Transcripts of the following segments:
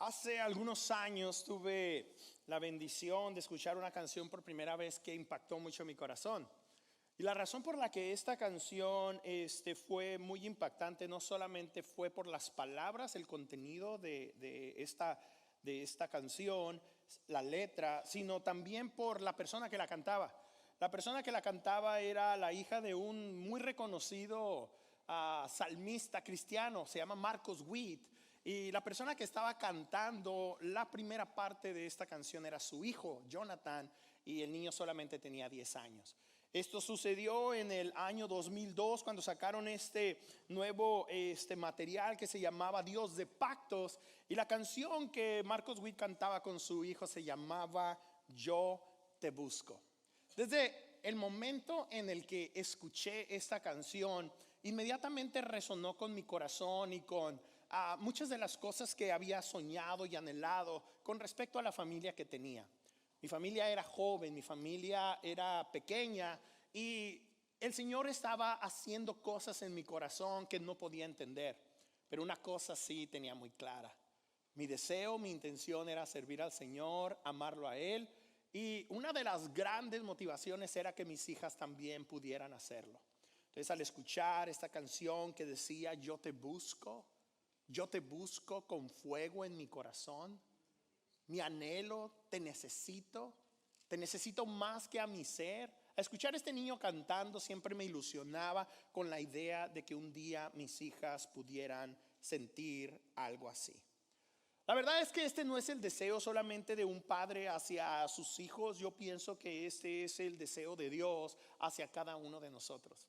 Hace algunos años tuve la bendición de escuchar una canción por primera vez que impactó mucho mi corazón. Y la razón por la que esta canción fue muy impactante no solamente fue por las palabras, el contenido de esta canción, la letra, sino también por la persona que la cantaba. La persona que la cantaba era la hija de un muy reconocido salmista cristiano, se llama Marcos Witt. Y la persona que estaba cantando la primera parte de esta canción era su hijo, Jonathan, y el niño solamente tenía 10 años. Esto sucedió en el año 2002 cuando sacaron este nuevo material que se llamaba Dios de Pactos, y la canción que Marcos Witt cantaba con su hijo se llamaba Yo te busco. Desde el momento en el que escuché esta canción, inmediatamente resonó con mi corazón y con muchas de las cosas que había soñado y anhelado con respecto a la familia que tenía. Mi familia era joven, mi familia era pequeña, y el Señor estaba haciendo cosas en mi corazón que no podía entender. Pero una cosa sí tenía muy clara: mi deseo, mi intención era servir al Señor, amarlo a Él. Y una de las grandes motivaciones era que mis hijas también pudieran hacerlo. Entonces, al escuchar esta canción que decía yo te busco con fuego en mi corazón, mi anhelo, te necesito más que a mi ser. A escuchar a este niño cantando siempre me ilusionaba con la idea de que un día mis hijas pudieran sentir algo así. La verdad es que este no es el deseo solamente de un padre hacia sus hijos. Yo pienso que este es el deseo de Dios hacia cada uno de nosotros.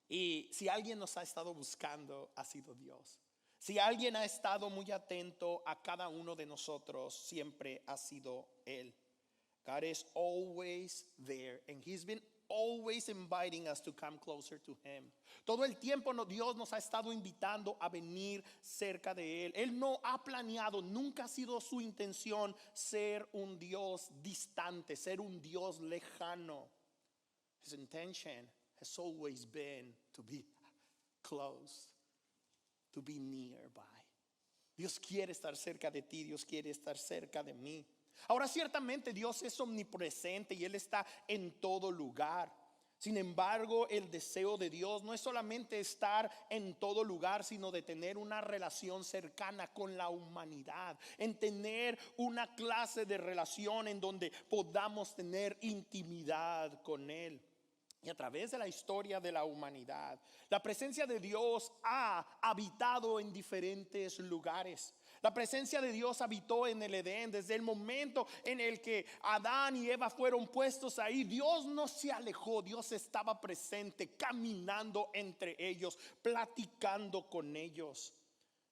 Y si alguien nos ha estado buscando, ha sido Dios. Si alguien ha estado muy atento a cada uno de nosotros, siempre ha sido Él. God is always there, and He's been always inviting us to come closer to Him. Todo el tiempo Dios nos ha estado invitando a venir cerca de Él. Él no ha planeado, nunca ha sido su intención ser un Dios distante, ser un Dios lejano. His intention has always been to be close, to be nearby. Dios quiere estar cerca de ti, Dios quiere estar cerca de mí. Ahora, ciertamente Dios es omnipresente y Él está en todo lugar. Sin embargo, el deseo de Dios no es solamente estar en todo lugar, sino de tener una relación cercana con la humanidad, en tener una clase de relación en donde podamos tener intimidad con Él. Y a través de la historia de la humanidad, la presencia de Dios ha habitado en diferentes lugares. La presencia de Dios habitó en el Edén. Desde el momento en el que Adán y Eva fueron puestos ahí, Dios no se alejó. Dios estaba presente, caminando entre ellos, platicando con ellos.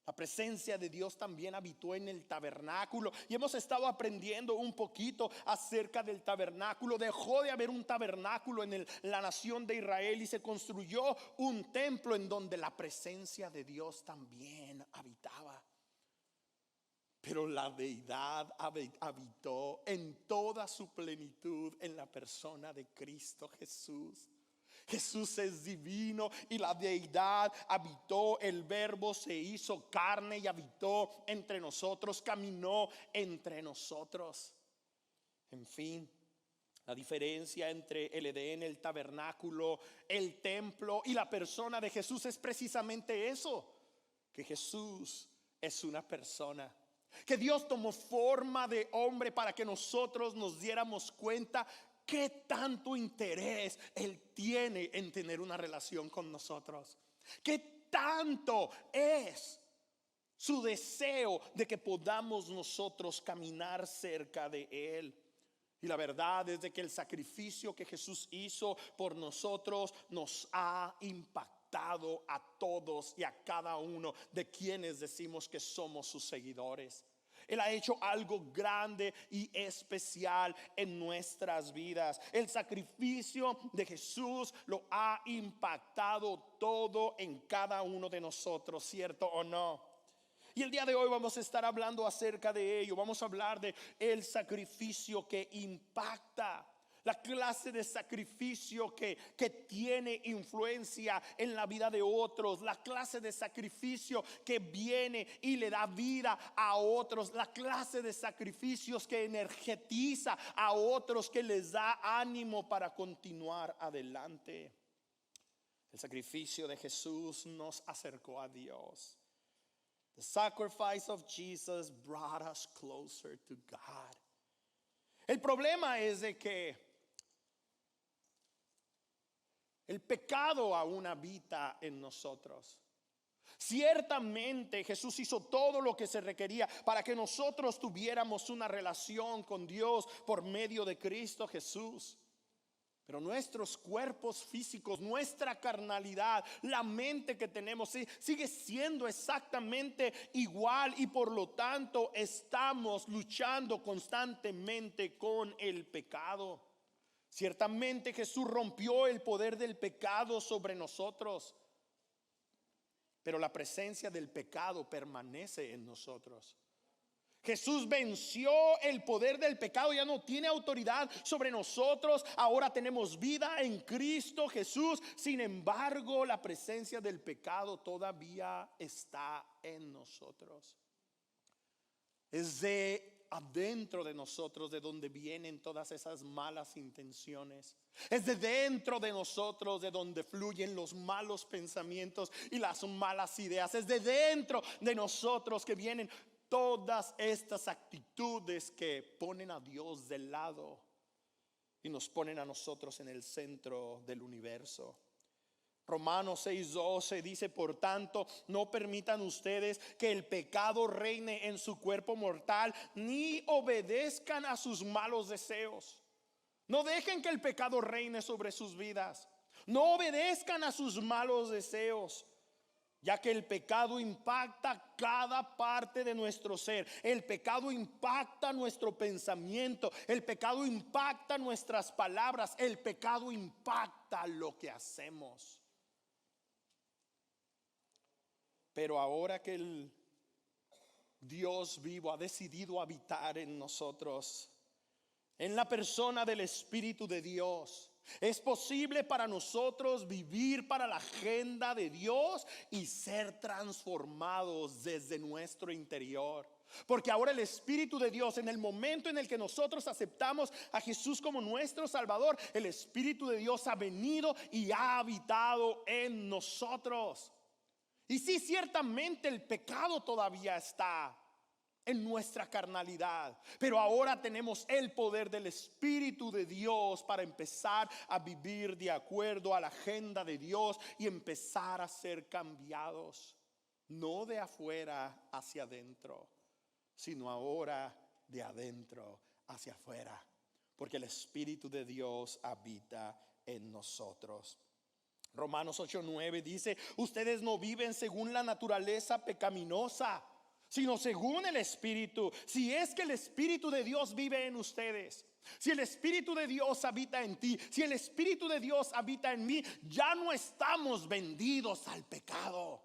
La presencia de Dios también habitó en el tabernáculo, y hemos estado aprendiendo un poquito acerca del tabernáculo. Dejó de haber un tabernáculo en la nación de Israel y se construyó un templo en donde la presencia de Dios también habitaba. Pero la deidad habitó en toda su plenitud en la persona de Cristo Jesús. Jesús es divino y la deidad habitó. El Verbo se hizo carne y habitó entre nosotros, caminó entre nosotros. En fin, la diferencia entre el Edén, el tabernáculo, el templo y la persona de Jesús es precisamente eso: que Jesús es una persona, que Dios tomó forma de hombre para que nosotros nos diéramos cuenta qué tanto interés Él tiene en tener una relación con nosotros, qué tanto es su deseo de que podamos nosotros caminar cerca de Él. Y la verdad es de que el sacrificio que Jesús hizo por nosotros nos ha impactado a todos y a cada uno de quienes decimos que somos sus seguidores. Él ha hecho algo grande y especial en nuestras vidas. El sacrificio de Jesús lo ha impactado todo en cada uno de nosotros, ¿cierto o no? Y el día de hoy vamos a estar hablando acerca de ello. Vamos a hablar de el sacrificio que impacta. La clase de sacrificio que tiene influencia en la vida de otros. La clase de sacrificio que viene y le da vida a otros. La clase de sacrificios que energetiza a otros, que les da ánimo para continuar adelante. El sacrificio de Jesús nos acercó a Dios. The sacrifice of Jesus brought us closer to God. El problema es de que el pecado aún habita en nosotros. Ciertamente Jesús hizo todo lo que se requería para que nosotros tuviéramos una relación con Dios por medio de Cristo Jesús. Pero nuestros cuerpos físicos, nuestra carnalidad, la mente que tenemos sigue siendo exactamente igual, y por lo tanto estamos luchando constantemente con el pecado. Ciertamente Jesús rompió el poder del pecado sobre nosotros, pero la presencia del pecado permanece en nosotros. Jesús venció el poder del pecado, ya no tiene autoridad sobre nosotros. Ahora tenemos vida en Cristo Jesús. Sin embargo, la presencia del pecado todavía está en nosotros. Es de adentro de nosotros de donde vienen todas esas malas intenciones. Es de dentro de nosotros de donde fluyen los malos pensamientos y las malas ideas. Es de dentro de nosotros que vienen todas estas actitudes que ponen a Dios del lado y nos ponen a nosotros en el centro del universo. Romanos 6:12 dice: por tanto, no permitan ustedes que el pecado reine en su cuerpo mortal, ni obedezcan a sus malos deseos. No dejen que el pecado reine sobre sus vidas. No obedezcan a sus malos deseos, ya que el pecado impacta cada parte de nuestro ser. El pecado impacta nuestro pensamiento. El pecado impacta nuestras palabras. El pecado impacta lo que hacemos. Pero ahora que el Dios vivo ha decidido habitar en nosotros, en la persona del Espíritu de Dios, es posible para nosotros vivir para la agenda de Dios y ser transformados desde nuestro interior. Porque ahora el Espíritu de Dios, en el momento en el que nosotros aceptamos a Jesús como nuestro Salvador, el Espíritu de Dios ha venido y ha habitado en nosotros. Y sí, ciertamente el pecado todavía está en nuestra carnalidad, pero ahora tenemos el poder del Espíritu de Dios para empezar a vivir de acuerdo a la agenda de Dios y empezar a ser cambiados, no de afuera hacia adentro, sino ahora de adentro hacia afuera, porque el Espíritu de Dios habita en nosotros. Romanos 8:9 dice: ustedes no viven según la naturaleza pecaminosa, sino según el Espíritu. Si es que el Espíritu de Dios vive en ustedes, si el Espíritu de Dios habita en ti, si el Espíritu de Dios habita en mí, ya no estamos vendidos al pecado.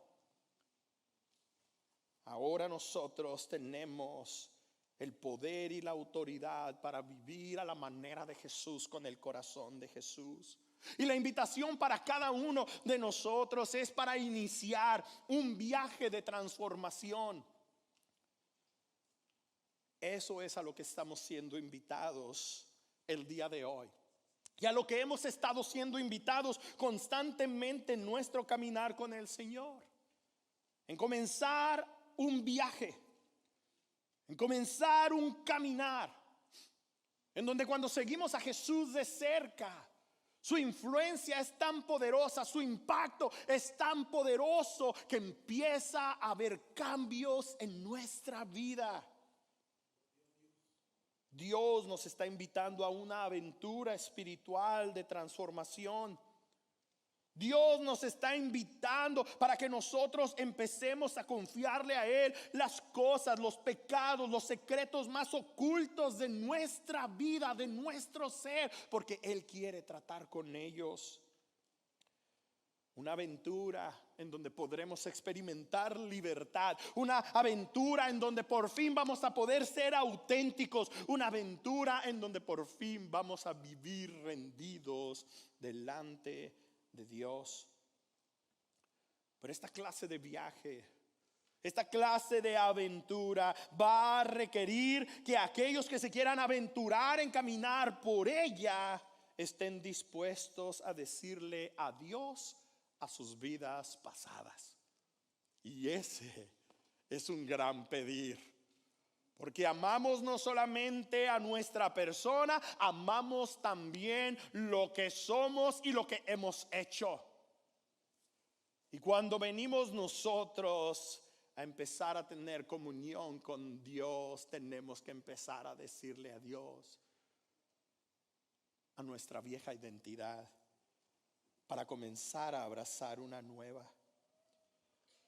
Ahora nosotros tenemos el poder y la autoridad para vivir a la manera de Jesús, con el corazón de Jesús. Y la invitación para cada uno de nosotros es para iniciar un viaje de transformación. Eso es a lo que estamos siendo invitados el día de hoy, y a lo que hemos estado siendo invitados constantemente en nuestro caminar con el Señor. En comenzar un viaje, en comenzar un caminar, en donde cuando seguimos a Jesús de cerca, su influencia es tan poderosa, su impacto es tan poderoso que empieza a haber cambios en nuestra vida. Dios nos está invitando a una aventura espiritual de transformación. Dios nos está invitando para que nosotros empecemos a confiarle a Él las cosas, los pecados, los secretos más ocultos de nuestra vida, de nuestro ser, porque Él quiere tratar con ellos. Una aventura en donde podremos experimentar libertad. Una aventura en donde por fin vamos a poder ser auténticos. Una aventura en donde por fin vamos a vivir rendidos delante de Dios. Pero esta clase de viaje, esta clase de aventura va a requerir que aquellos que se quieran aventurar en caminar por ella estén dispuestos a decirle adiós a sus vidas pasadas. Y ese es un gran pedir, porque amamos no solamente a nuestra persona, amamos también lo que somos y lo que hemos hecho. Y cuando venimos nosotros a empezar a tener comunión con Dios, tenemos que empezar a decirle adiós a nuestra vieja identidad para comenzar a abrazar una nueva.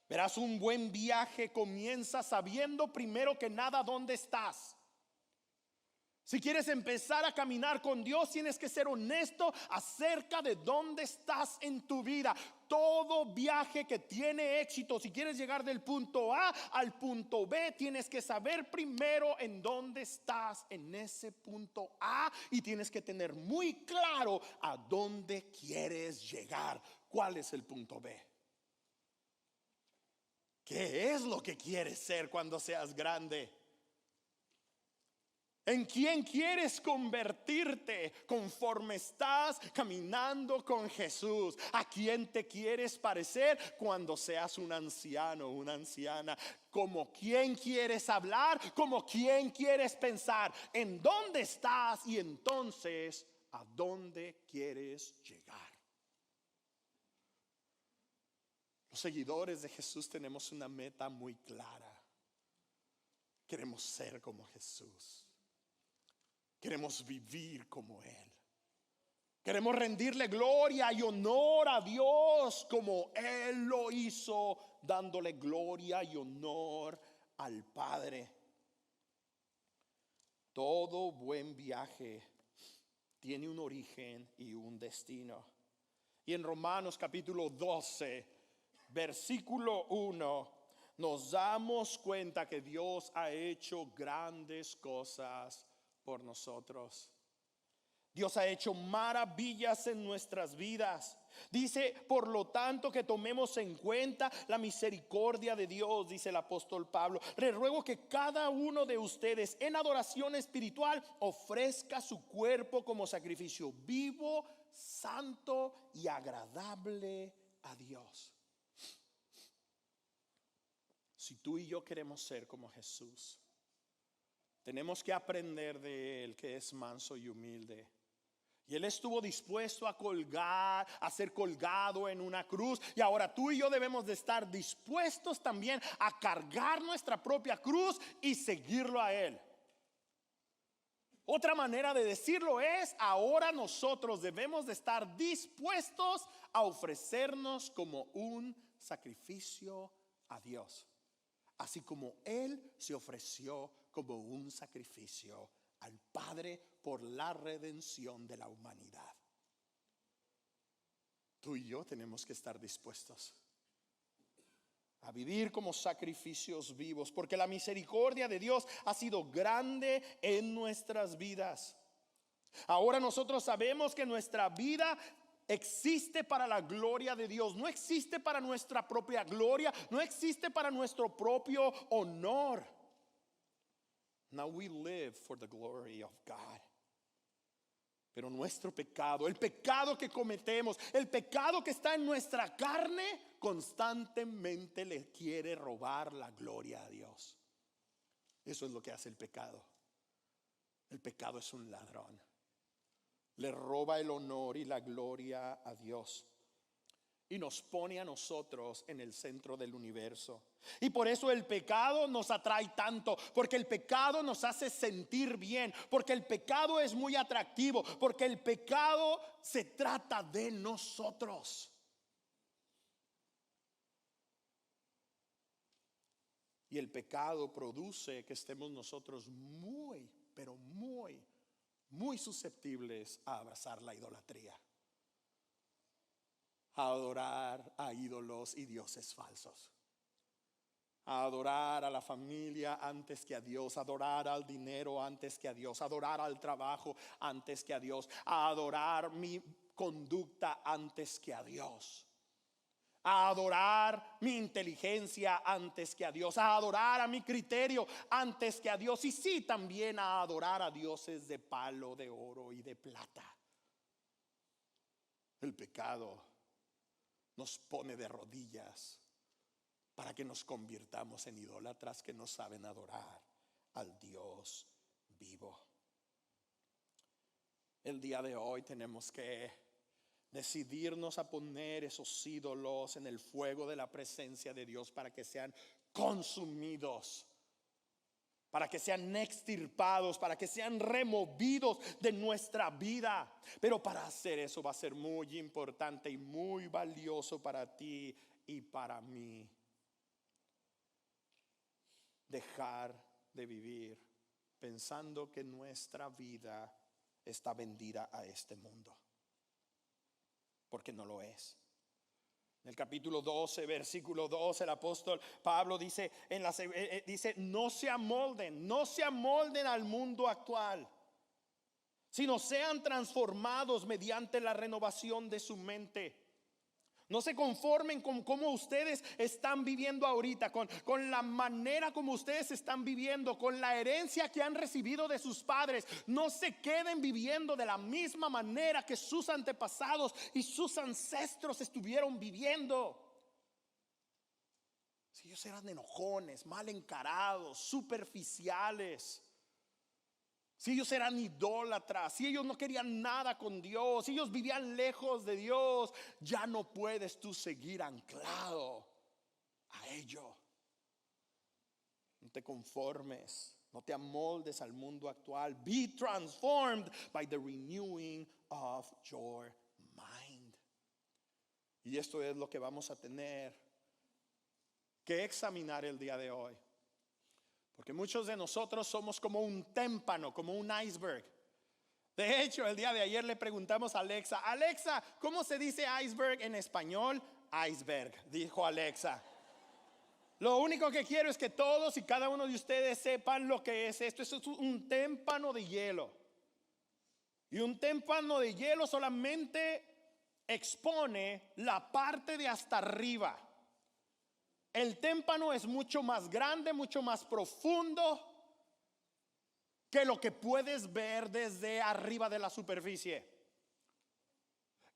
Verás, un buen viaje comienza sabiendo primero que nada dónde estás. Si quieres empezar a caminar con Dios, tienes que ser honesto acerca de dónde estás en tu vida. Todo viaje que tiene éxito, si quieres llegar del punto A al punto B, tienes que saber primero en dónde estás en ese punto A y tienes que tener muy claro a dónde quieres llegar. ¿Cuál es el punto B? ¿Qué es lo que quieres ser cuando seas grande? ¿En quién quieres convertirte conforme estás caminando con Jesús? ¿A quién te quieres parecer cuando seas un anciano o una anciana? ¿Como quién quieres hablar? ¿Como quién quieres pensar? ¿En dónde estás? Y entonces, ¿a dónde quieres llegar? Los seguidores de Jesús tenemos una meta muy clara. Queremos ser como Jesús. Queremos vivir como Él. Queremos rendirle gloria y honor a Dios como Él lo hizo, dándole gloria y honor al Padre. Todo buen viaje tiene un origen y un destino. Y en Romanos capítulo 12, versículo 1, nos damos cuenta que Dios ha hecho grandes cosas por nosotros. Dios ha hecho maravillas en nuestras vidas. Dice, por lo tanto, que tomemos en cuenta la misericordia de Dios, dice el apóstol Pablo. Le ruego que cada uno de ustedes en adoración espiritual ofrezca su cuerpo como sacrificio vivo, santo y agradable a Dios. Si tú y yo queremos ser como Jesús, tenemos que aprender de Él, que es manso y humilde. Y Él estuvo dispuesto a colgar, a ser colgado en una cruz. Y ahora tú y yo debemos de estar dispuestos también a cargar nuestra propia cruz y seguirlo a Él. Otra manera de decirlo es, ahora nosotros debemos de estar dispuestos a ofrecernos como un sacrificio a Dios. Así como Él se ofreció como un sacrificio al Padre por la redención de la humanidad. Tú y yo tenemos que estar dispuestos a vivir como sacrificios vivos, porque la misericordia de Dios ha sido grande en nuestras vidas. Ahora nosotros sabemos que nuestra vida existe para la gloria de Dios, no existe para nuestra propia gloria, no existe para nuestro propio honor. Now we live for the glory of God. Pero nuestro pecado, el pecado que cometemos, el pecado que está en nuestra carne, constantemente le quiere robar la gloria a Dios. Eso es lo que hace el pecado. El pecado es un ladrón. Le roba el honor y la gloria a Dios. Y nos pone a nosotros en el centro del universo. Y por eso el pecado nos atrae tanto. Porque el pecado nos hace sentir bien. Porque el pecado es muy atractivo. Porque el pecado se trata de nosotros. Y el pecado produce que estemos nosotros muy, pero muy susceptibles a abrazar la idolatría. a adorar a ídolos y dioses falsos, a adorar a la familia antes que a Dios, a adorar al dinero antes que a Dios, a adorar al trabajo antes que a Dios, a adorar mi conducta antes que a Dios, a adorar mi inteligencia antes que a Dios, a adorar a mi criterio antes que a Dios, y sí, también a adorar a dioses de palo, de oro y de plata. El pecado nos pone de rodillas para que nos convirtamos en idólatras que no saben adorar al Dios vivo. El día de hoy tenemos que decidirnos a poner esos ídolos en el fuego de la presencia de Dios para que sean consumidos, para que sean extirpados, para que sean removidos de nuestra vida. Pero para hacer eso va a ser muy importante y muy valioso para ti y para mí dejar de vivir pensando que nuestra vida está vendida a este mundo, porque no lo es. En el capítulo 12, versículo 2, el apóstol Pablo dice, dice, no se amolden al mundo actual, sino sean transformados mediante la renovación de su mente. No se conformen con cómo ustedes están viviendo ahorita, con la manera como ustedes están viviendo, con la herencia que han recibido de sus padres. No se queden viviendo de la misma manera que sus antepasados y sus ancestros estuvieron viviendo. Si ellos eran enojones, mal encarados, superficiales, si ellos eran idólatras, si ellos no querían nada con Dios, si ellos vivían lejos de Dios, ya no puedes tú seguir anclado a ello. No te conformes, no te amoldes al mundo actual. Be transformed by the renewing of your mind. Y esto es lo que vamos a tener que examinar el día de hoy. Porque muchos de nosotros somos como un témpano, como un iceberg. De hecho, el día de ayer le preguntamos a Alexa, Alexa, ¿cómo se dice iceberg en español? Iceberg, dijo Alexa. Lo único que quiero es que todos y cada uno de ustedes sepan lo que es esto. Esto es un témpano de hielo. Y un témpano de hielo solamente expone la parte de hasta arriba. El témpano es mucho más grande, mucho más profundo que lo que puedes ver desde arriba de la superficie.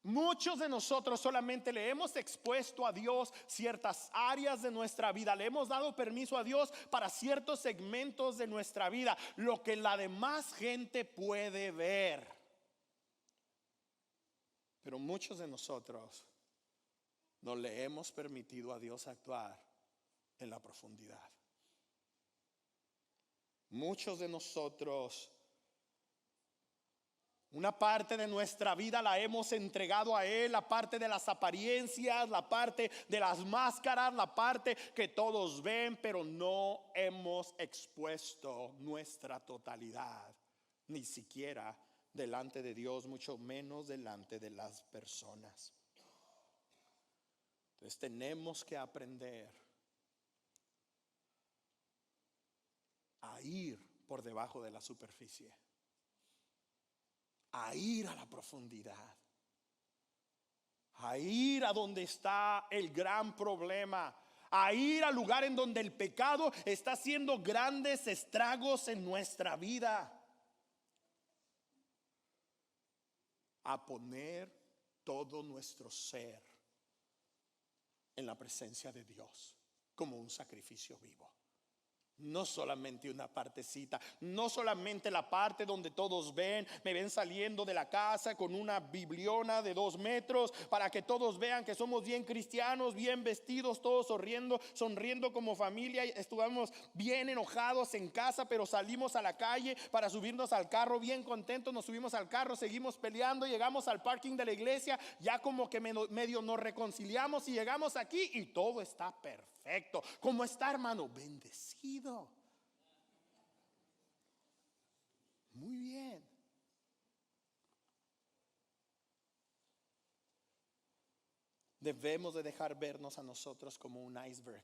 Muchos de nosotros solamente le hemos expuesto a Dios ciertas áreas de nuestra vida. Le hemos dado permiso a Dios para ciertos segmentos de nuestra vida, lo que la demás gente puede ver. Pero muchos de nosotros no le hemos permitido a Dios actuar en la profundidad. Muchos de nosotros, una parte de nuestra vida la hemos entregado a Él, la parte de las apariencias, la parte de las máscaras, la parte que todos ven, pero no hemos expuesto nuestra totalidad, ni siquiera delante de Dios, mucho menos delante de las personas. Entonces tenemos que aprender a ir por debajo de la superficie, a ir a la profundidad, a ir a donde está el gran problema, a ir al lugar en donde el pecado está haciendo grandes estragos en nuestra vida, a poner todo nuestro ser en la presencia de Dios como un sacrificio vivo. No solamente una partecita, no solamente la parte donde todos me ven saliendo de la casa con una bibliona de 2 metros para que todos vean que somos bien cristianos, bien vestidos, todos sonriendo como familia. Estuvimos bien enojados en casa, pero salimos a la calle para subirnos al carro bien contentos. Nos subimos al carro, seguimos peleando, llegamos al parking de la iglesia, ya como que medio nos reconciliamos y llegamos aquí y todo está perfecto. ¿Cómo está, hermano? Bendecido. Muy bien. debemos de dejar vernos a nosotros como un iceberg.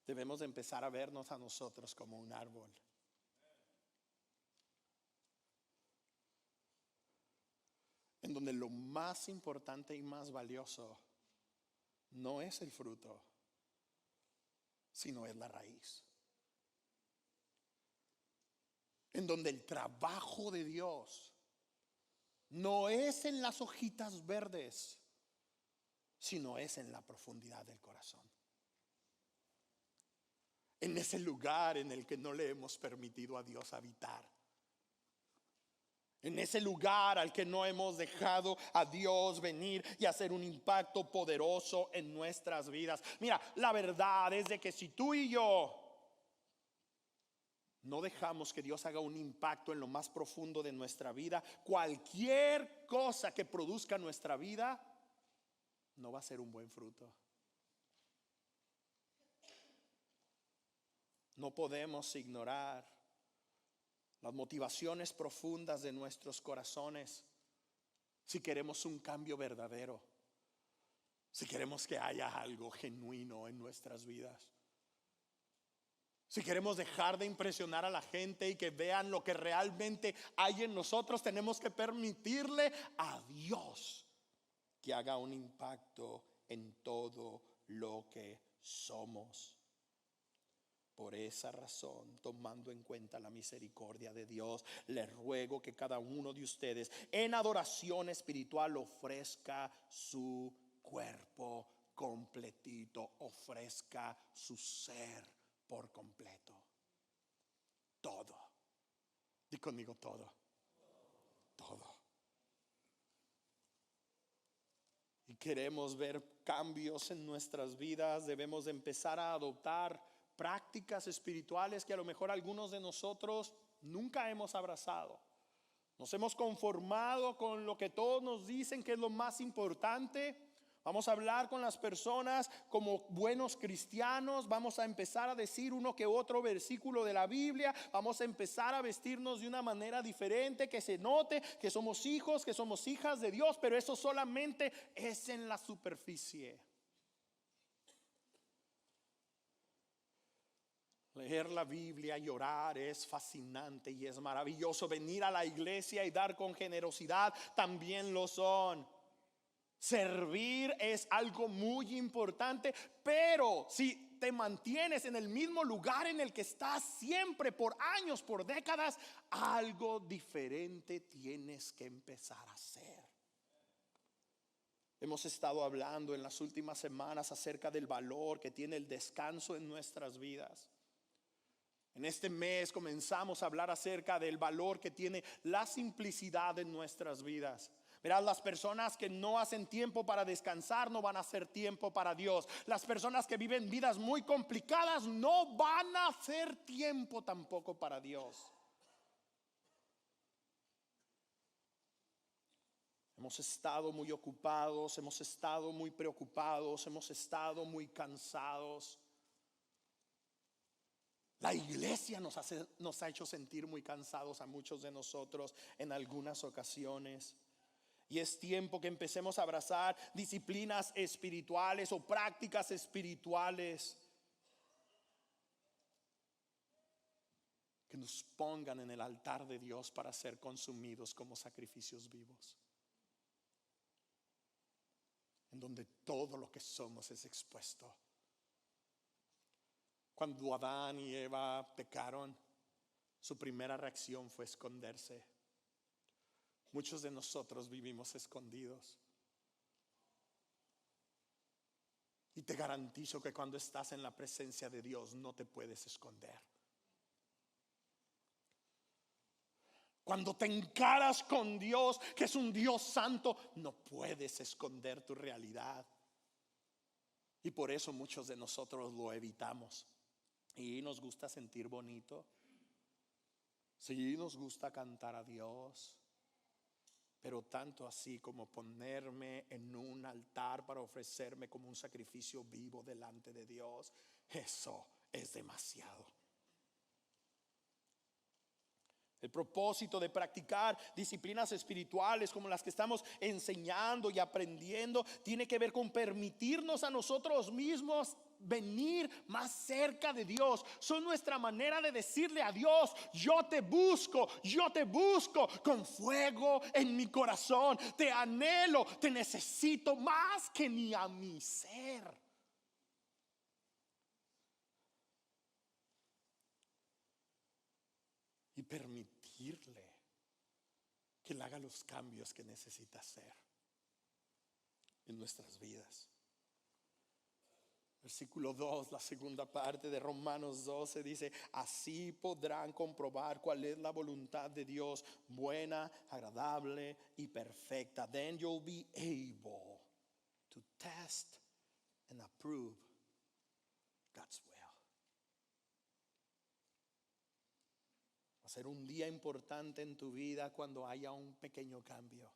Debemos de empezar a vernos a nosotros como un árbol. En donde lo más importante y más valioso no es el fruto, sino es la raíz. En donde el trabajo de Dios no es en las hojitas verdes, sino es en la profundidad del corazón. En ese lugar en el que no le hemos permitido a Dios habitar. En ese lugar al que no hemos dejado a Dios venir y hacer un impacto poderoso en nuestras vidas. Mira, la verdad es de que si tú y yo no dejamos que Dios haga un impacto en lo más profundo de nuestra vida, cualquier cosa que produzca nuestra vida no va a ser un buen fruto. No podemos ignorar las motivaciones profundas de nuestros corazones si queremos un cambio verdadero, si queremos que haya algo genuino en nuestras vidas. Si queremos dejar de impresionar a la gente y que vean lo que realmente hay en nosotros, tenemos que permitirle a Dios que haga un impacto en todo lo que somos. Por esa razón, tomando en cuenta la misericordia de Dios, les ruego que cada uno de ustedes en adoración espiritual ofrezca su cuerpo completito, ofrezca su ser por completo. Todo. Di conmigo todo. Todo. Y queremos ver cambios en nuestras vidas. Debemos empezar a adoptar prácticas espirituales que a lo mejor algunos de nosotros nunca hemos abrazado. Nos hemos conformado con lo que todos nos dicen que es lo más importante. Vamos a hablar con las personas como buenos cristianos. Vamos a empezar a decir uno que otro versículo de la Biblia. Vamos a empezar a vestirnos de una manera diferente, que se note que somos hijos, que somos hijas de Dios. Pero eso solamente es en la superficie. Leer la Biblia y orar es fascinante y es maravilloso. Venir a la iglesia y dar con generosidad también lo son. Servir es algo muy importante, pero si te mantienes en el mismo lugar en el que estás siempre, por años, por décadas, algo diferente tienes que empezar a hacer. Hemos estado hablando en las últimas semanas acerca del valor que tiene el descanso en nuestras vidas. En este mes comenzamos a hablar acerca del valor que tiene la simplicidad en nuestras vidas. Verás, las personas que no hacen tiempo para descansar no van a hacer tiempo para Dios. Las personas que viven vidas muy complicadas no van a hacer tiempo tampoco para Dios. Hemos estado muy ocupados, hemos estado muy preocupados, hemos estado muy cansados. La iglesia nos ha hecho sentir muy cansados a muchos de nosotros en algunas ocasiones. Y es tiempo que empecemos a abrazar disciplinas espirituales o prácticas espirituales que nos pongan en el altar de Dios para ser consumidos como sacrificios vivos, en donde todo lo que somos es expuesto. Cuando Adán y Eva pecaron, su primera reacción fue esconderse. Muchos de nosotros vivimos escondidos. Y te garantizo que cuando estás en la presencia de Dios no te puedes esconder. Cuando te encaras con Dios, que es un Dios santo, no puedes esconder tu realidad. Y por eso muchos de nosotros lo evitamos. Y nos gusta sentir bonito. Sí, nos gusta cantar a Dios. Pero tanto así como ponerme en un altar para ofrecerme como un sacrificio vivo delante de Dios, eso es demasiado. El propósito de practicar disciplinas espirituales como las que estamos enseñando y aprendiendo tiene que ver con permitirnos a nosotros mismos venir más cerca de Dios. Son nuestra manera de decirle a Dios: yo te busco con fuego en mi corazón. Te anhelo, te necesito más que ni a mi ser. Y permitirle que Él haga los cambios que necesita hacer en nuestras vidas. Versículo 2, la segunda parte de Romanos 12 dice: así podrán comprobar cuál es la voluntad de Dios, buena, agradable y perfecta. Then you'll be able to test and approve God's will. Va a ser un día importante en tu vida cuando haya un pequeño cambio.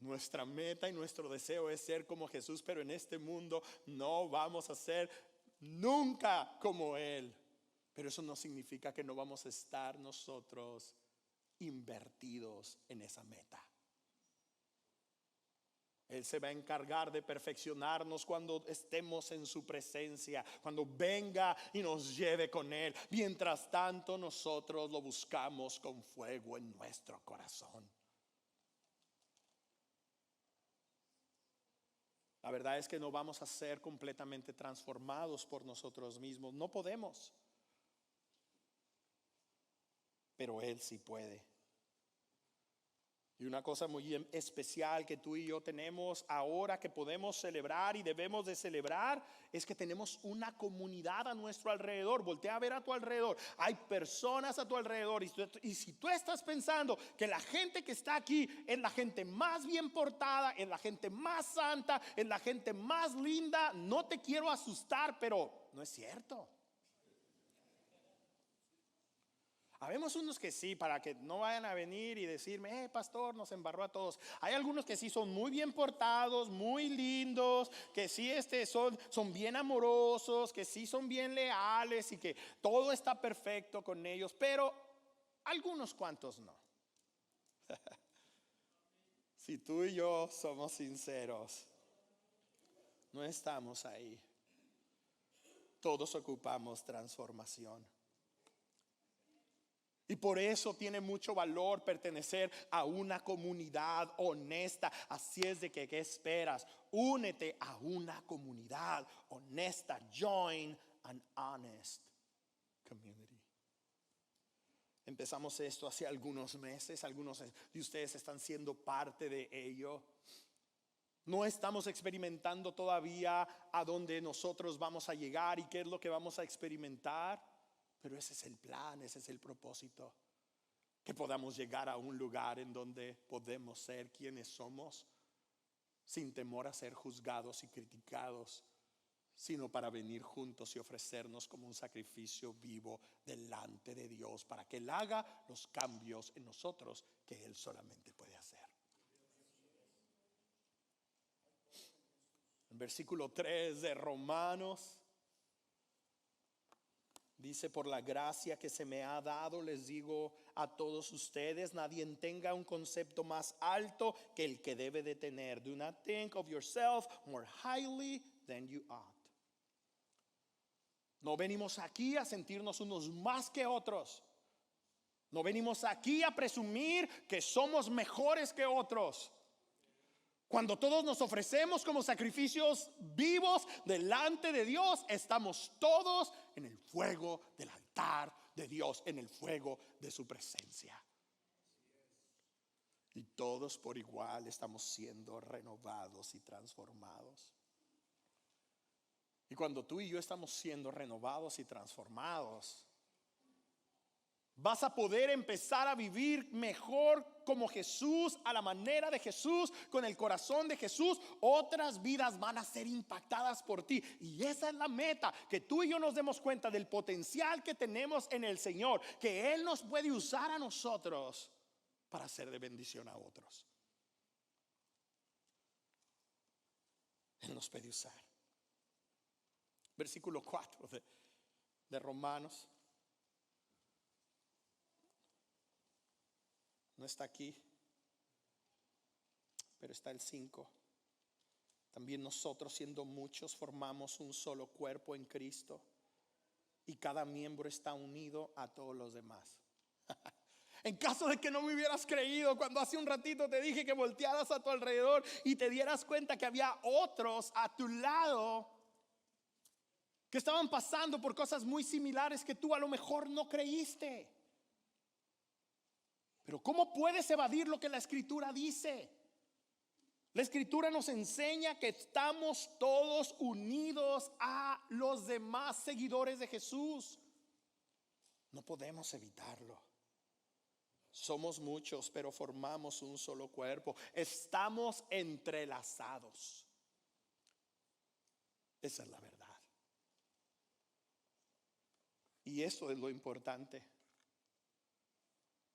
Nuestra meta y nuestro deseo es ser como Jesús, pero en este mundo no vamos a ser nunca como Él. Pero eso no significa que no vamos a estar nosotros invertidos en esa meta. Él se va a encargar de perfeccionarnos cuando estemos en su presencia, cuando venga y nos lleve con Él. Mientras tanto, nosotros lo buscamos con fuego en nuestro corazón. La verdad es que no vamos a ser completamente transformados por nosotros mismos. No podemos. Pero Él sí puede. Y una cosa muy especial que tú y yo tenemos ahora, que podemos celebrar y debemos de celebrar, es que tenemos una comunidad a nuestro alrededor. Voltea a ver a tu alrededor. Hay personas a tu alrededor. Y si tú estás pensando que la gente que está aquí es la gente más bien portada, es la gente más santa, es la gente más linda, no te quiero asustar, pero no es cierto. Habemos unos que sí, para que no vayan a venir y decirme: pastor, nos embarró a todos. Hay algunos que sí son muy bien portados, muy lindos, que sí son bien amorosos, que sí son bien leales y que todo está perfecto con ellos, pero algunos cuantos no. Si tú y yo somos sinceros, no estamos ahí. Todos ocupamos transformación. Y por eso tiene mucho valor pertenecer a una comunidad honesta. Así es de que, ¿qué esperas? Únete a una comunidad honesta. Join an honest community. Empezamos esto hace algunos meses. Algunos de ustedes están siendo parte de ello. No estamos experimentando todavía a dónde nosotros vamos a llegar y qué es lo que vamos a experimentar. Pero ese es el plan, ese es el propósito. Que podamos llegar a un lugar en donde podemos ser quienes somos, sin temor a ser juzgados y criticados, sino para venir juntos y ofrecernos como un sacrificio vivo delante de Dios, para que Él haga los cambios en nosotros que Él solamente puede hacer. El versículo 3 de Romanos dice: por la gracia que se me ha dado, les digo a todos ustedes, nadie tenga un concepto más alto que el que debe de tener. Do not think of yourself more highly than you ought. No venimos aquí a sentirnos unos más que otros. No venimos aquí a presumir que somos mejores que otros. Cuando todos nos ofrecemos como sacrificios vivos delante de Dios, estamos todos en el fuego del altar de Dios, en el fuego de su presencia. Y todos por igual estamos siendo renovados y transformados. Y cuando tú y yo estamos siendo renovados y transformados, vas a poder empezar a vivir mejor como Jesús, a la manera de Jesús, con el corazón de Jesús. Otras vidas van a ser impactadas por ti. Y esa es la meta, que tú y yo nos demos cuenta del potencial que tenemos en el Señor, que Él nos puede usar a nosotros para ser de bendición a otros. Él nos puede usar. Versículo 4 de Romanos. No está aquí, pero está el 5. También nosotros, siendo muchos, formamos un solo cuerpo en Cristo, y cada miembro está unido a todos los demás. En caso de que no me hubieras creído cuando hace un ratito te dije que voltearas a tu alrededor y te dieras cuenta que había otros a tu lado que estaban pasando por cosas muy similares que tú a lo mejor no creíste. Pero ¿cómo puedes evadir lo que la Escritura dice? La Escritura nos enseña que estamos todos unidos a los demás seguidores de Jesús. No podemos evitarlo. Somos muchos, pero formamos un solo cuerpo. Estamos entrelazados. Esa es la verdad. Y eso es lo importante.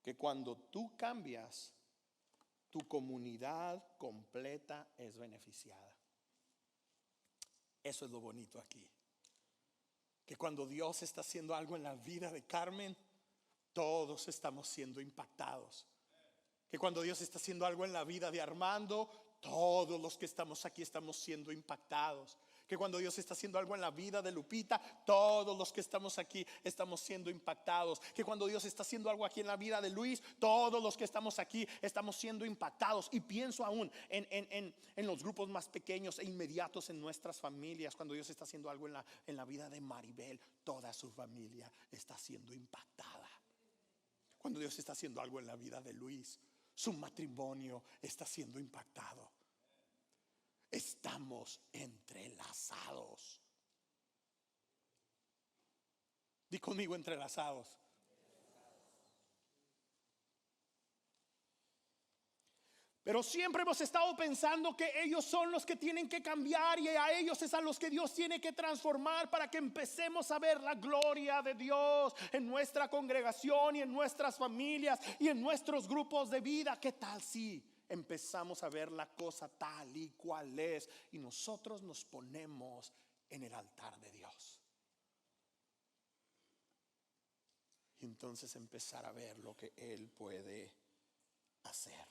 Que cuando tú cambias, tu comunidad completa es beneficiada. Eso es lo bonito aquí. Que cuando Dios está haciendo algo en la vida de Carmen, todos estamos siendo impactados. Que cuando Dios está haciendo algo en la vida de Armando, todos los que estamos aquí estamos siendo impactados. Que cuando Dios está haciendo algo en la vida de Lupita, todos los que estamos aquí estamos siendo impactados. Que cuando Dios está haciendo algo aquí en la vida de Luis, todos los que estamos aquí estamos siendo impactados. Y pienso aún en los grupos más pequeños e inmediatos en nuestras familias. Cuando Dios está haciendo algo en la vida de Maribel, toda su familia está siendo impactada. Cuando Dios está haciendo algo en la vida de Luis, su matrimonio está siendo impactado. Estamos entrelazados. Di conmigo, entrelazados. Pero siempre hemos estado pensando que ellos son los que tienen que cambiar, y a ellos es a los que Dios tiene que transformar para que empecemos a ver la gloria de Dios en nuestra congregación y en nuestras familias y en nuestros grupos de vida. ¿Qué tal si empezamos a ver la cosa tal y cual es y nosotros nos ponemos en el altar de Dios? Y entonces empezar a ver lo que Él puede hacer.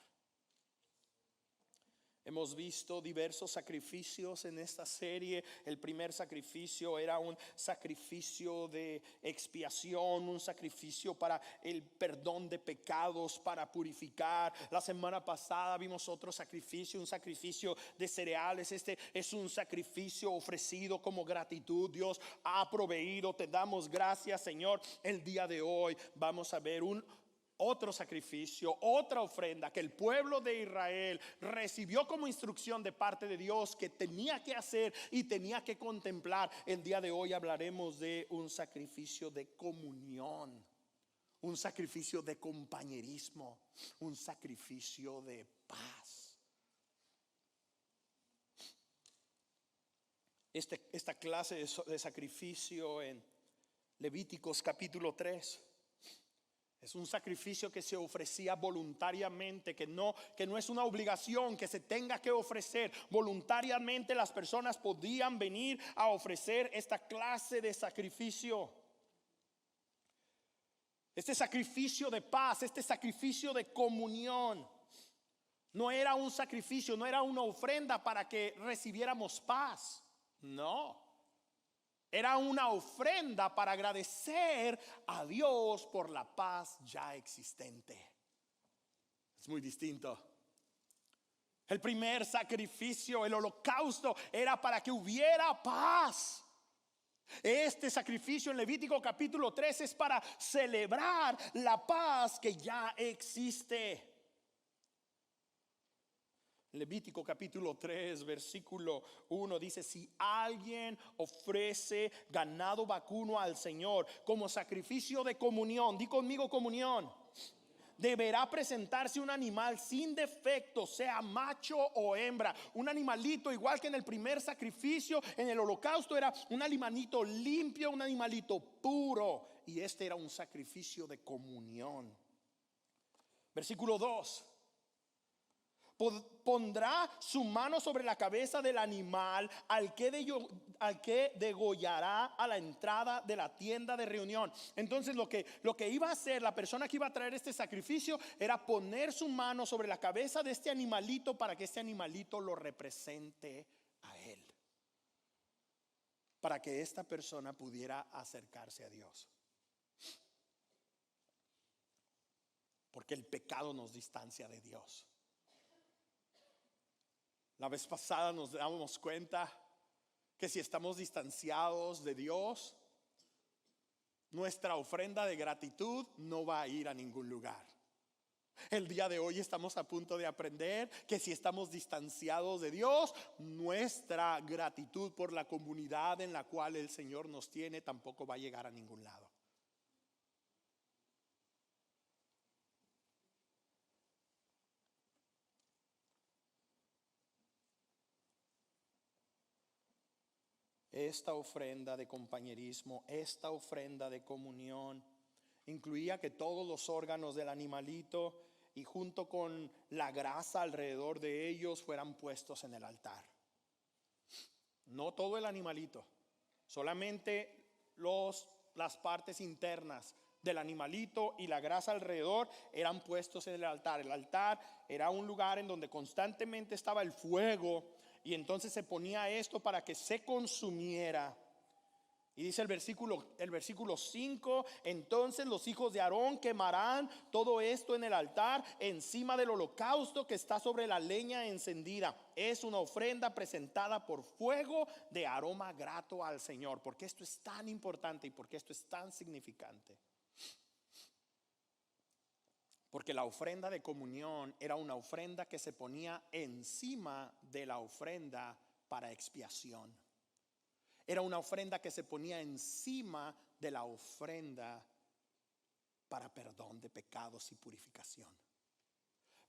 Hemos visto diversos sacrificios en esta serie. El primer sacrificio era un sacrificio de expiación, un sacrificio para el perdón de pecados, para purificar. La semana pasada vimos otro sacrificio, un sacrificio de cereales. Este es un sacrificio ofrecido como gratitud. Dios ha proveído, te damos gracias, Señor. El día de hoy vamos a ver otro sacrificio, otra ofrenda que el pueblo de Israel recibió como instrucción de parte de Dios, que tenía que hacer y tenía que contemplar. El día de hoy hablaremos de un sacrificio de comunión, un sacrificio de compañerismo, un sacrificio de paz. Esta clase de sacrificio en Levíticos capítulo 3 es un sacrificio que se ofrecía voluntariamente, que no es una obligación que se tenga que ofrecer. Voluntariamente las personas podían venir a ofrecer esta clase de sacrificio. Este sacrificio de paz, este sacrificio de comunión, no era un sacrificio, no era una ofrenda para que recibiéramos paz. No. Era una ofrenda para agradecer a Dios por la paz ya existente. Es muy distinto. El primer sacrificio, el holocausto, era para que hubiera paz. Este sacrificio en Levítico capítulo 3 es para celebrar la paz que ya existe. Levítico capítulo 3 versículo 1 dice: si alguien ofrece ganado vacuno al Señor como sacrificio de comunión, di conmigo comunión, deberá presentarse un animal sin defecto, sea macho o hembra. Un animalito, igual que en el primer sacrificio, en el holocausto, era un animalito limpio, un animalito puro. Y este era un sacrificio de comunión. Versículo 2: pondrá su mano sobre la cabeza del animal al que degollará a la entrada de la tienda de reunión. Entonces lo que iba a hacer la persona que iba a traer este sacrificio era poner su mano sobre la cabeza de este animalito para que este animalito lo represente a él, para que esta persona pudiera acercarse a Dios. Porque el pecado nos distancia de Dios. La vez pasada nos damos cuenta que si estamos distanciados de Dios, nuestra ofrenda de gratitud no va a ir a ningún lugar. El día de hoy estamos a punto de aprender que si estamos distanciados de Dios, nuestra gratitud por la comunidad en la cual el Señor nos tiene tampoco va a llegar a ningún lado. Esta ofrenda de compañerismo, esta ofrenda de comunión, incluía que todos los órganos del animalito y junto con la grasa alrededor de ellos fueran puestos en el altar. No todo el animalito, solamente las partes internas del animalito y la grasa alrededor eran puestos en el altar. El altar era un lugar en donde constantemente estaba el fuego, y entonces se ponía esto para que se consumiera. Y dice el versículo 5: entonces los hijos de Aarón quemarán todo esto en el altar encima del holocausto que está sobre la leña encendida. Es una ofrenda presentada por fuego de aroma grato al Señor. Porque esto es tan importante y porque esto es tan significante. Porque la ofrenda de comunión era una ofrenda que se ponía encima de la ofrenda para expiación. Era una ofrenda que se ponía encima de la ofrenda para perdón de pecados y purificación.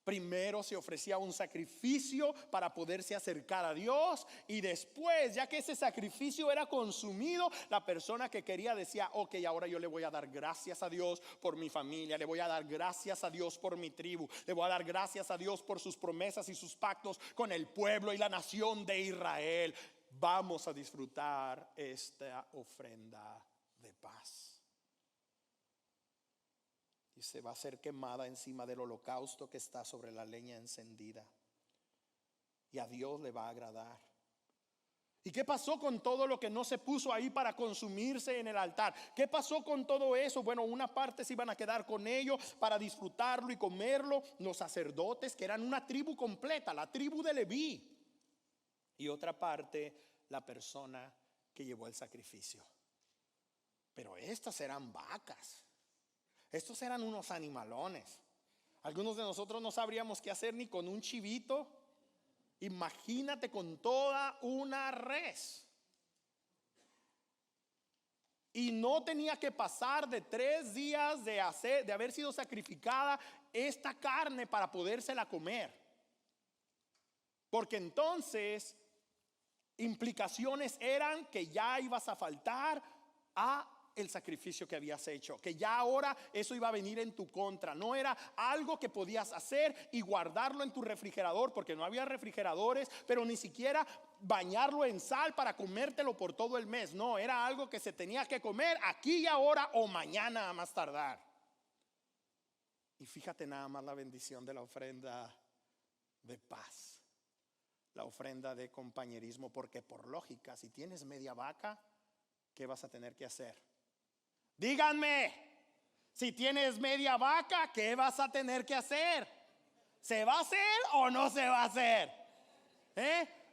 Primero se ofrecía un sacrificio para poderse acercar a Dios, y después, ya que ese sacrificio era consumido, la persona que quería decía: ok, ahora yo le voy a dar gracias a Dios por mi familia, le voy a dar gracias a Dios por mi tribu, le voy a dar gracias a Dios por sus promesas y sus pactos con el pueblo y la nación de Israel. Vamos a disfrutar esta ofrenda de paz. Y se va a ser quemada encima del holocausto que está sobre la leña encendida. Y a Dios le va a agradar. ¿Y qué pasó con todo lo que no se puso ahí para consumirse en el altar? ¿Qué pasó con todo eso? Bueno, una parte se iban a quedar con ello para disfrutarlo y comerlo los sacerdotes, que eran una tribu completa, la tribu de Leví. Y otra parte, la persona que llevó el sacrificio. Pero estas eran vacas. Estos eran unos animalones. Algunos de nosotros no sabríamos qué hacer ni con un chivito. Imagínate con toda una res. Y no tenía que pasar de 3 días de haber sido sacrificada esta carne para podérsela comer. Porque entonces implicaciones eran que ya ibas a faltar a el sacrificio que habías hecho, que ya ahora eso iba a venir en tu contra. No era algo que podías hacer y guardarlo en tu refrigerador, porque no había refrigeradores, pero ni siquiera bañarlo en sal para comértelo por todo el mes. No, era algo que se tenía que comer aquí y ahora o mañana a más tardar. Y fíjate nada más la bendición de la ofrenda de paz, la ofrenda de compañerismo, porque por lógica, si tienes media vaca, ¿qué vas a tener que hacer? Díganme, si tienes media vaca, ¿qué vas a tener que hacer? ¿Se va a hacer o no se va a hacer?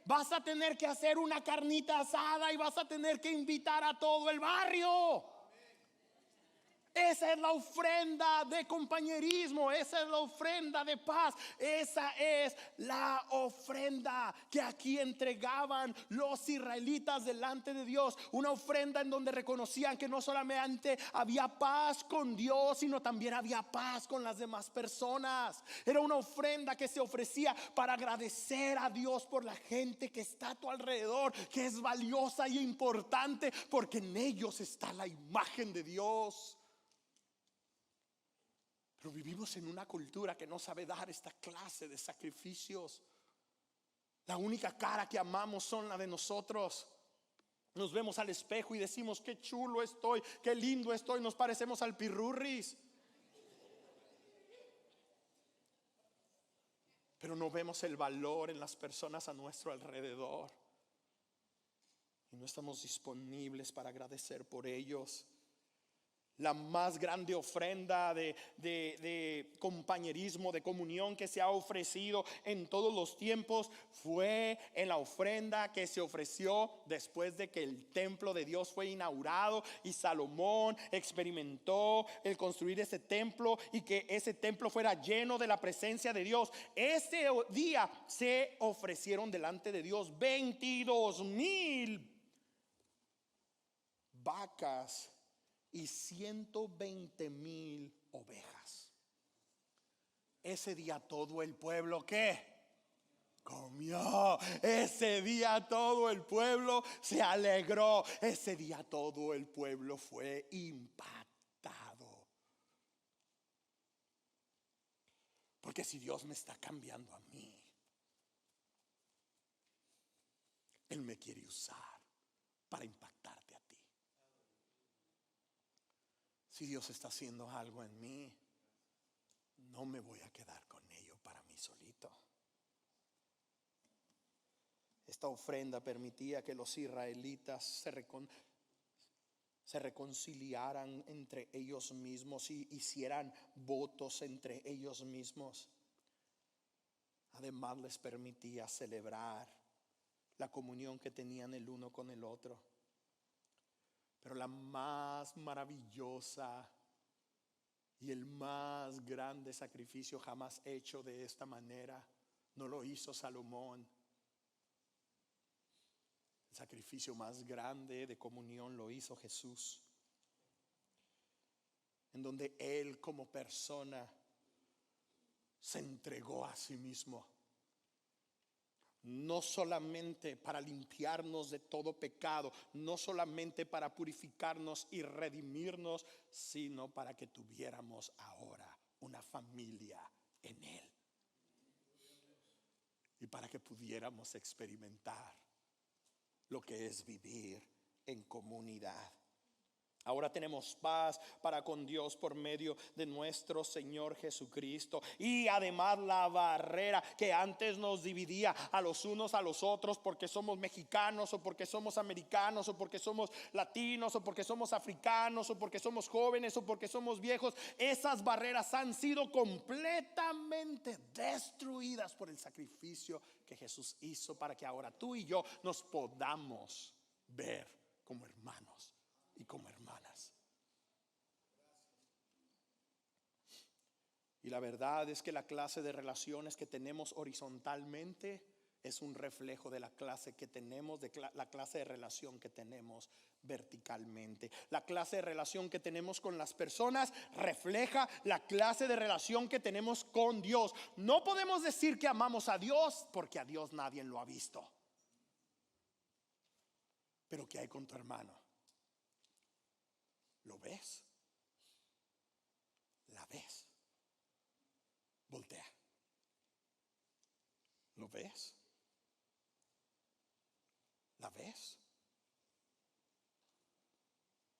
Vas a tener que hacer una carnita asada y vas a tener que invitar a todo el barrio. Esa es la ofrenda de compañerismo, esa es la ofrenda de paz, esa es la ofrenda que aquí entregaban los israelitas delante de Dios. Una ofrenda en donde reconocían que no solamente había paz con Dios, sino también había paz con las demás personas. Era una ofrenda que se ofrecía para agradecer a Dios por la gente que está a tu alrededor, que es valiosa y importante, porque en ellos está la imagen de Dios. Pero vivimos en una cultura que no sabe dar esta clase de sacrificios. La única cara que amamos son la de nosotros. Nos vemos al espejo y decimos: qué chulo estoy, qué lindo estoy. Nos parecemos al pirurris. Pero no vemos el valor en las personas a nuestro alrededor. Y no estamos disponibles para agradecer por ellos. La más grande ofrenda de compañerismo, de comunión que se ha ofrecido en todos los tiempos fue en la ofrenda que se ofreció después de que el templo de Dios fue inaugurado y Salomón experimentó el construir ese templo y que ese templo fuera lleno de la presencia de Dios. Ese día se ofrecieron delante de Dios 22,000 vacas y 120,000 ovejas. Ese día todo el pueblo, ¿qué? Comió. Ese día todo el pueblo se alegró. Ese día todo el pueblo fue impactado. Porque si Dios me está cambiando a mí, Él me quiere usar para impactarte a ti. Si Dios está haciendo algo en mí, no me voy a quedar con ello para mí solito. Esta ofrenda permitía que los israelitas se reconciliaran entre ellos mismos y hicieran votos entre ellos mismos. Además les permitía celebrar la comunión que tenían el uno con el otro. Pero la más maravillosa y el más grande sacrificio jamás hecho de esta manera no lo hizo Salomón. El sacrificio más grande de comunión lo hizo Jesús, en donde Él como persona se entregó a sí mismo. No solamente para limpiarnos de todo pecado, no solamente para purificarnos y redimirnos, sino para que tuviéramos ahora una familia en Él. Y para que pudiéramos experimentar lo que es vivir en comunidad. Ahora tenemos paz para con Dios por medio de nuestro Señor Jesucristo. Y además la barrera que antes nos dividía a los unos a los otros, porque somos mexicanos o porque somos americanos o porque somos latinos o porque somos africanos o porque somos jóvenes o porque somos viejos, esas barreras han sido completamente destruidas por el sacrificio que Jesús hizo para que ahora tú y yo nos podamos ver como hermanos y como hermanas. Y la verdad es que la clase de relaciones que tenemos horizontalmente es un reflejo de la clase que tenemos, la clase de relación que tenemos verticalmente. La clase de relación que tenemos con las personas refleja la clase de relación que tenemos con Dios. No podemos decir que amamos a Dios porque a Dios nadie lo ha visto. Pero ¿qué hay con tu hermano? ¿Lo ves? ¿La ves? Voltea. ¿Lo ves? ¿La ves?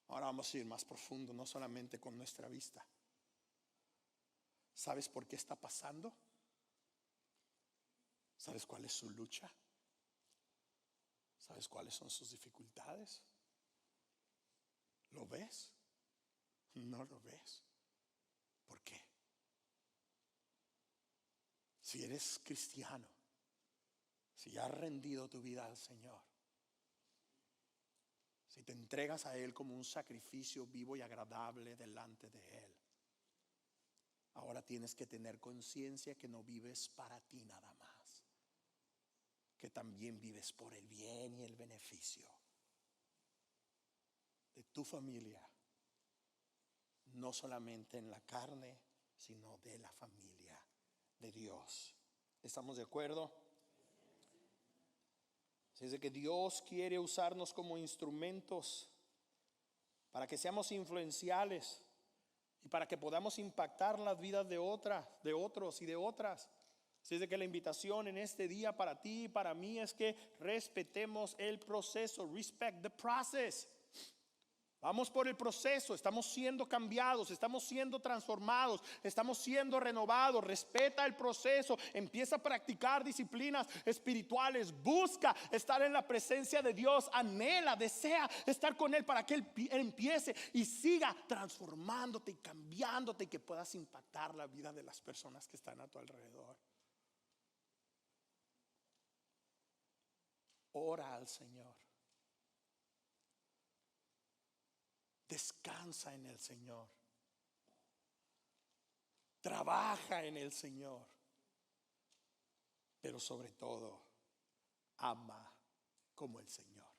Ahora vamos a ir más profundo, no solamente con nuestra vista. ¿Sabes por qué está pasando? ¿Sabes cuál es su lucha? ¿Sabes cuáles son sus dificultades? ¿Lo ves? No lo ves. ¿Por qué? Si eres cristiano, si has rendido tu vida al Señor, si te entregas a Él como un sacrificio vivo y agradable delante de Él, ahora tienes que tener conciencia que no vives para ti nada más, que también vives por el bien y el beneficio de tu familia, no solamente en la carne, sino de la familia de Dios. ¿Estamos de acuerdo? Así es de que Dios quiere usarnos como instrumentos para que seamos influenciales y para que podamos impactar las vidas de otras, de otros y de otras. Así es de que la invitación en este día para ti y para mí es que respetemos el proceso. Respect the process. Vamos por el proceso, estamos siendo cambiados, estamos siendo transformados, estamos siendo renovados. Respeta el proceso, empieza a practicar disciplinas espirituales, busca estar en la presencia de Dios, anhela, desea estar con Él para que Él empiece y siga transformándote y cambiándote y que puedas impactar la vida de las personas que están a tu alrededor. Ora al Señor. Descansa en el Señor. Trabaja en el Señor. Pero sobre todo, ama como el Señor.